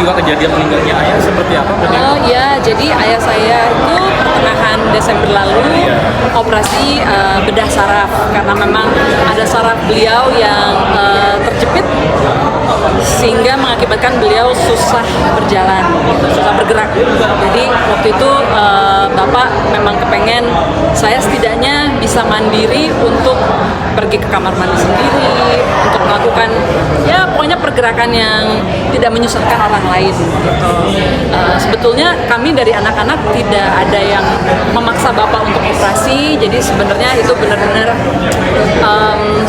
peristiwa kejadian meninggalnya ayah seperti apa? Oh iya, jadi ayah saya itu pertengahan Desember lalu operasi bedah saraf karena memang ada saraf beliau yang terjepit sehingga mengakibatkan beliau susah berjalan, susah bergerak. Jadi waktu itu Bapak memang kepengen saya setidaknya bisa mandiri untuk pergi ke kamar mandi sendiri, untuk melakukan ya pokoknya pergerakan yang tidak menyusahkan orang lain gitu. Sebetulnya kami dari anak-anak tidak ada yang memaksa Bapak untuk operasi, jadi sebenarnya itu benar-benar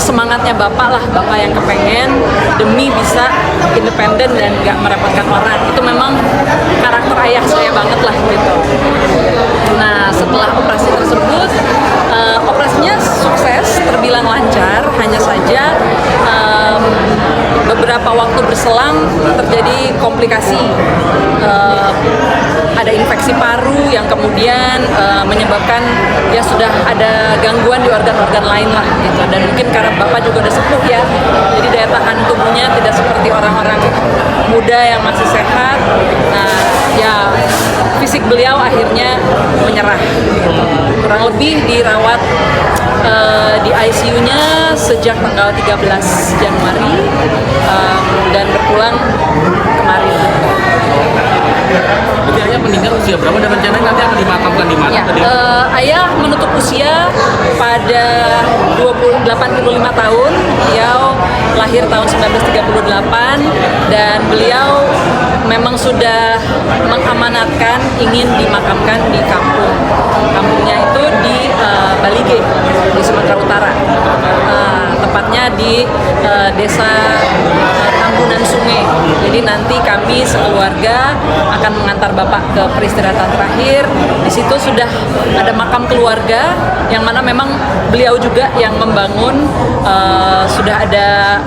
semangatnya Bapak lah, Bapak yang kepengen demi bisa independen dan gak merepotkan orang. Itu memang karakter ayah saya banget lah gitu. Nah setelah operasi tersebut, operasinya sukses, terbilang lancar, hanya saja beberapa waktu berselang terjadi komplikasi. Ada infeksi paru yang kemudian menyebabkan ya sudah ada gangguan di organ-organ lain lah gitu. Dan mungkin karena Bapak juga udah sepuh ya, jadi daya tahan tubuhnya tidak seperti orang-orang muda yang masih sehat. Nah ya fisik beliau akhirnya menyerah gitu. Kurang lebih dirawat di ICU-nya sejak tanggal 13 Januari dan berpulang kemarin. Jadi ayah meninggal usia berapa dan rencananya nanti akan dimakamkan di mana? Ya, ayah menutup usia pada 85 tahun. Beliau lahir tahun 1938 dan beliau memang sudah mengamanatkan ingin dimakamkan di kampung. Kampungnya itu di Balige, di Sumatera Utara. Tepatnya di desa Tambunan Sungai. Jadi nanti kami sekeluarga akan mengantar Bapak ke peristirahatan terakhir. Di situ sudah ada makam keluarga yang mana memang beliau juga yang membangun. Sudah ada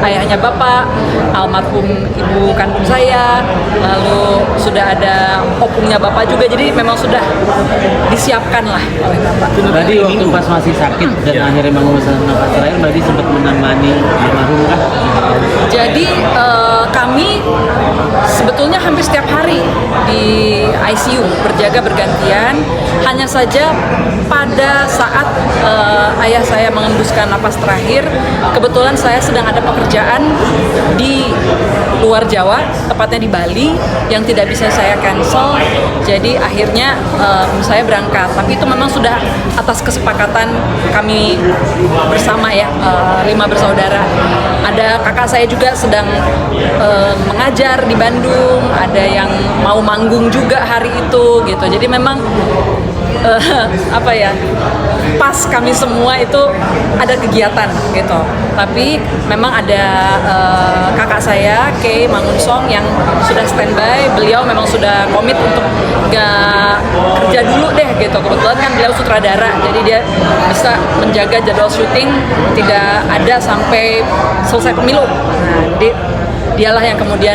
ayahnya Bapak, almarhum ibu kandung saya, lalu sudah ada opungnya Bapak juga, jadi memang sudah disiapkan lah oleh Bapak. Berarti waktu pas masih sakit dan akhirnya mengusahakan nafas terakhir, berarti sempat menemani almarhum kan? Jadi kami sebetulnya hampir setiap hari di ICU berjaga bergantian. Hanya saja pada saat ayah saya mengembuskan napas terakhir, kebetulan saya sedang ada pekerjaan di luar Jawa, tepatnya di Bali, yang tidak bisa saya cancel. Jadi akhirnya saya berangkat. Tapi itu memang sudah atas kesepakatan kami bersama ya, 5 bersaudara. Ada kakak saya juga sedang mengajar di Bandung, ada yang mau manggung juga hari itu gitu. Jadi memang apa ya, pas kami semua itu ada kegiatan gitu. Tapi memang ada kakak saya Kay Mangunsong yang sudah standby. Beliau memang sudah komit untuk gak kerja dulu deh gitu. Kebetulan kan beliau sutradara, jadi dia bisa menjaga jadwal syuting tidak ada sampai selesai pemilu. Nah, jadi dialah yang kemudian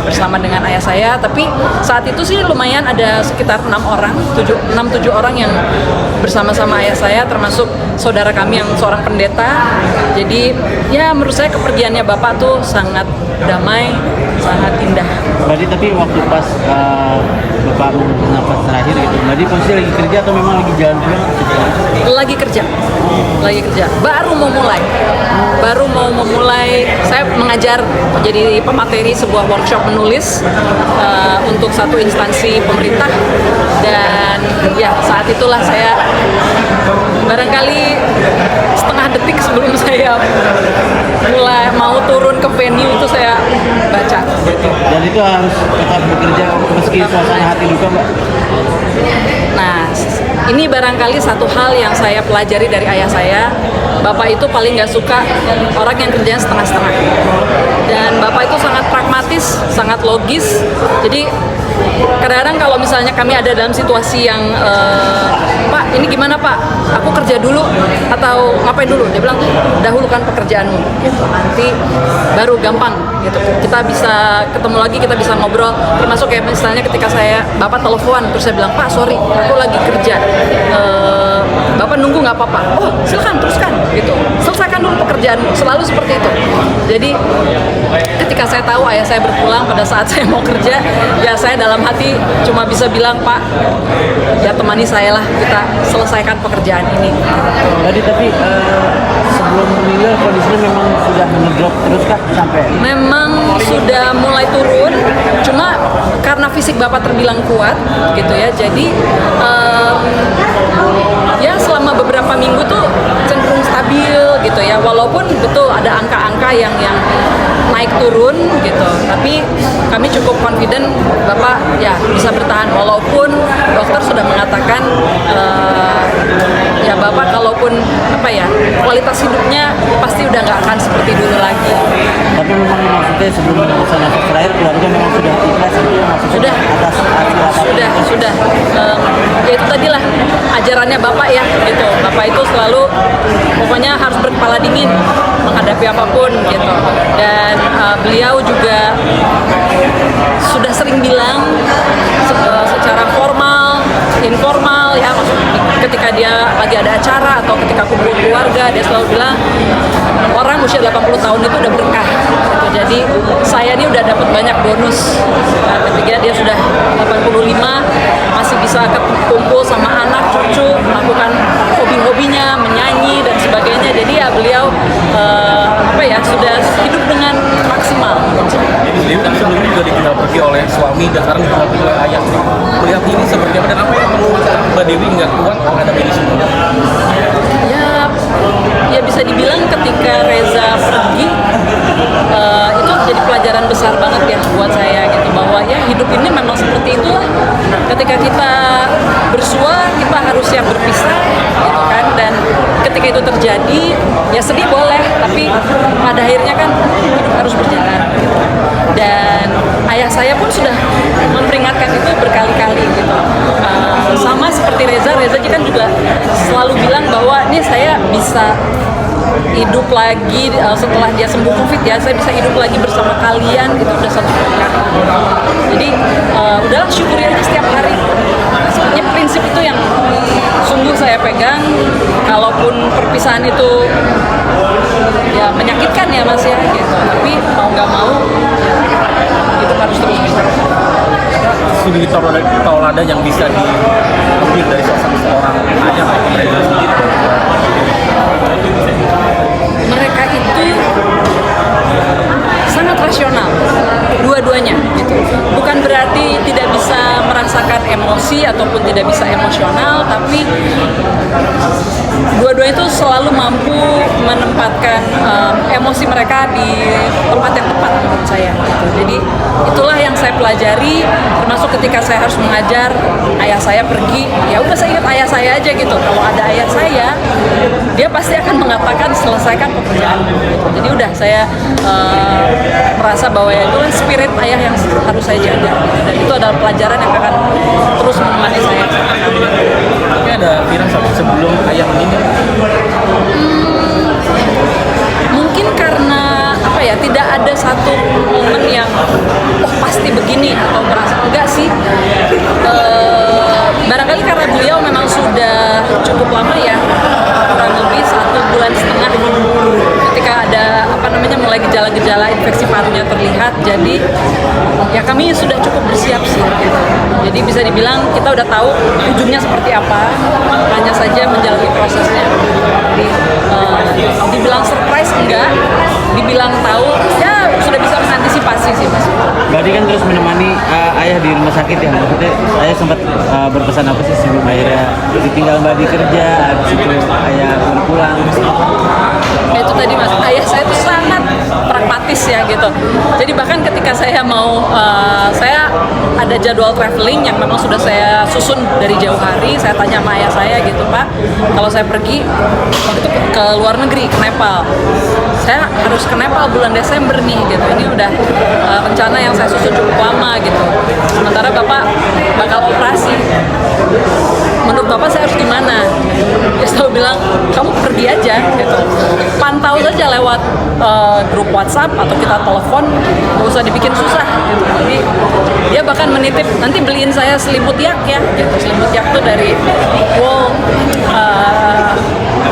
bersama dengan ayah saya. Tapi saat itu sih lumayan ada sekitar 6-7 orang yang bersama-sama ayah saya, termasuk saudara kami yang seorang pendeta. Jadi ya menurut saya kepergiannya Bapak tuh sangat damai, sangat indah. Berarti tapi waktu pas Bapak mengusahakan nafas terakhir gitu, berarti posisi lagi kerja atau memang lagi jalan pulang? Lagi kerja, baru mau memulai. Saya mengajar jadi pemateri sebuah workshop menulis untuk satu instansi pemerintah, dan ya saat itulah saya barangkali setengah detik sebelum saya mulai mau turun ke venue itu saya baca. Dan itu harus tetap bekerja meski suasana hati duka, Mbak? Nah, ini barangkali satu hal yang saya pelajari dari ayah saya. Bapak itu paling nggak suka orang yang kerjanya setengah-setengah. Dan Bapak itu sangat pragmatis, sangat logis. Jadi kadang-kadang kalau misalnya kami ada dalam situasi yang Pak, ini gimana Pak? Aku kerja dulu atau ngapain dulu? Dia bilang, dahulukan pekerjaanmu gitu. Nanti baru gampang gitu. Kita bisa ketemu lagi, kita bisa ngobrol. Termasuk kayak misalnya ketika Bapak telepon, terus saya bilang, Pak sorry, aku lagi kerja. Bapak nunggu nggak apa-apa. Oh, silakan teruskan gitu. Selesaikan dulu pekerjaanmu. Selalu seperti itu. Jadi ketika saya tahu ayah saya berpulang pada saat saya mau kerja, ya saya dalam hati cuma bisa bilang, Pak, ya temani saya lah, kita selesaikan pekerjaan ini. Tadi tapi sebelum meninggal kondisinya memang sudah ngedrop terus kah sampai? Memang sudah mulai turun, cuma karena fisik Bapak terbilang kuat gitu ya, jadi ya selama beberapa minggu tuh cenderung stabil gitu ya, walaupun betul ada angka-angka yang naik turun gitu, tapi kami cukup confident Bapak ya bisa bertahan walaupun dokter sudah mengatakan ya Bapak kalaupun apa ya kualitas hidupnya pasti udah nggak akan seperti dulu lagi. Tapi memang maksudnya sebelum memutuskan nafas terakhir keluarga memang sudah ikhlas gitu ya, maksudnya Sudah. atas hasil Sudah. Ya itu tadilah ajarannya Bapak ya gitu. Bapak itu selalu pokoknya harus berkepala dingin menghadapi apapun gitu. Dan beliau juga sudah sering bilang secara formal, informal ya, ketika dia lagi ada acara atau ketika kumpul keluarga, dia selalu bilang orang usia 80 tahun itu udah berkah gitu. Jadi saya ini udah dapat banyak bonus. Nah, ketika dia sudah 85 masih bisa kumpul sama anak cucu, melakukan hobi-hobinya, menyanyi dan sebagainya. Jadi ya beliau apa ya sudah hidup dengan maksimal. Beliau kan sebelumnya juga ditinggal pergi oleh suami dan sekarang ditinggal pergi oleh ayah. Melihat ini seperti apa dan apa yang membuat Mbak Dewi nggak kuat menghadapi ini semua? Ya bisa dibilang ketika Reza pergi itu jadi pelajaran besar banget ya buat saya gitu, bahwa ya hidup ini memang seperti itulah. Ketika kita bersua kita harus siap berpisah gitu kan, dan ketika itu terjadi ya sedih boleh, tapi pada akhirnya kan hidup harus berjalan gitu. Dan ayah saya pun sudah memperingatkan itu berkali-kali gitu. Sama seperti Reza kan juga selalu bilang bahwa ini saya bisa hidup lagi setelah dia sembuh COVID ya, saya bisa hidup lagi bersama kalian, itu udah satu berkah. Jadi udahlah syukuri aja setiap hari. Sebenarnya prinsip itu yang sungguh saya pegang. Kalaupun perpisahan itu ya menyakitkan ya Mas ya gitu, tapi mau nggak mau itu harus terus bisa. Sudut tauladan yang bisa diambil dari seorang ayah atau mereka sendiri. Mereka itu sangat rasional, dua-duanya gitu. Bukan berarti tidak bisa merasakan emosi ataupun tidak bisa emosional, tapi dua-duanya itu selalu mampu menempatkan emosi mereka di tempat yang tepat menurut saya gitu. Jadi itulah yang saya pelajari, termasuk ketika saya harus mengajar ayah saya pergi, ya udah saya ingat ayah saya aja gitu. Kalau ada ayah saya, dia pasti akan mengatakan selesaikan pekerjaan gitu. Jadi udah saya merasa bahwa ya itu kan spirit ayah yang harus saya jaga gitu. Dan itu adalah pelajaran yang akan terus menemani saya. Ini ada firasat sebelum ayah meninggal. Mungkin karena apa ya, tidak ada satu momen yang pasti begini atau merasa enggak sih. Barangkali karena beliau memang sudah cukup lama ya, kurang lebih 1,5 bulan ketika ada mulai gejala-gejala infeksi parunya terlihat, jadi ya kami sudah cukup bersiap sih gitu. Jadi bisa dibilang kita udah tahu ujungnya seperti apa, hanya saja menjalani prosesnya. Jadi dibilang surprise enggak, dibilang tahu ya sudah bisa mengantisipasi sih Mas. Berarti kan terus menemani ayah di rumah sakit ya, maksudnya ayah sempat berpesan apa sih sebelum akhirnya ditinggal Mbak di kerja, habis itu ayah berpulang? Itu tadi Mas, ayah saya itu sangat pragmatis ya gitu. Jadi bahkan ketika saya mau saya ada jadwal traveling yang memang sudah saya susun dari jauh hari, saya tanya sama ayah saya gitu, Pak, kalau saya pergi waktu itu ke luar negeri, ke Nepal, saya harus ke Nepal bulan Desember nih gitu. Ini udah rencana yang saya susun cukup lama gitu. Sementara Bapak bakal operasi. Menurut Bapak saya harus gimana? Dia selalu bilang kamu pergi aja gitu, pantau saja lewat grup WhatsApp atau kita telepon, nggak usah dibikin susah gitu. Jadi dia bahkan menitip nanti beliin saya selimut yak ya gitu. Selimut yak tuh dari wool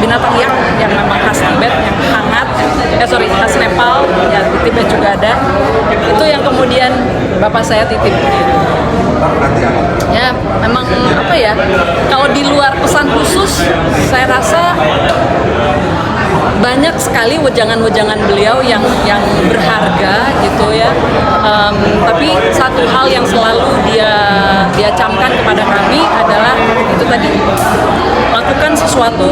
binatang yak yang memang khas Tibet, yang hangat, khas Nepal, ya di Tibet juga ada. Itu yang kemudian bapak saya titip gitu. Ya memang apa ya, kalau di luar pesan khusus saya rasa banyak sekali wejangan-wejangan beliau yang berharga gitu ya. Tapi satu hal yang selalu dia camkan kepada kami adalah itu tadi, lakukan sesuatu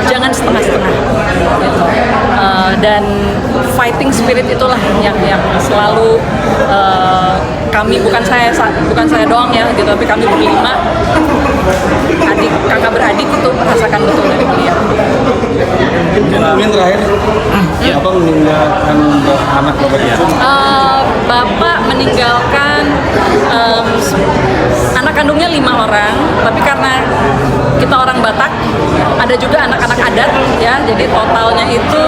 jangan setengah-setengah gitu. Dan fighting spirit itulah yang selalu kami, bukan saya doang ya gitu, tapi kami berlima kakak beradik itu merasakan betul dari beliau. Mungkin terakhir, apa meninggalkan anak bapak ya? Bapak meninggalkan anak kandungnya 5 orang, tapi karena kita orang Batak, ada juga anak-anak adat ya, jadi totalnya itu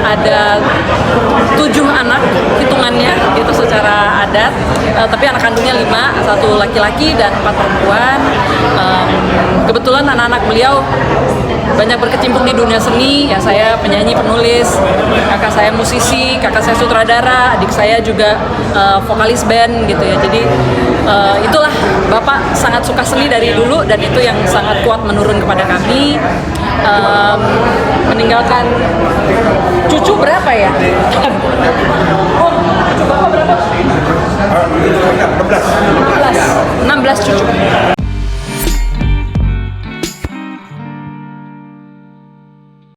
ada 7 anak hitungannya itu secara adat, tapi anak kandungnya 5, 1 laki-laki dan 4 perempuan. Kebetulan anak-anak beliau banyak berkecimpung di dunia seni, ya saya penyanyi, penulis, kakak saya musisi, kakak saya sutradara, adik saya juga vokalis band gitu ya. Jadi itulah, bapak sangat suka seni dari dulu dan itu yang sangat kuat menurun kepada kami. Meninggalkan cucu berapa ya? Oh, cucu bapak berapa? 16 cucu.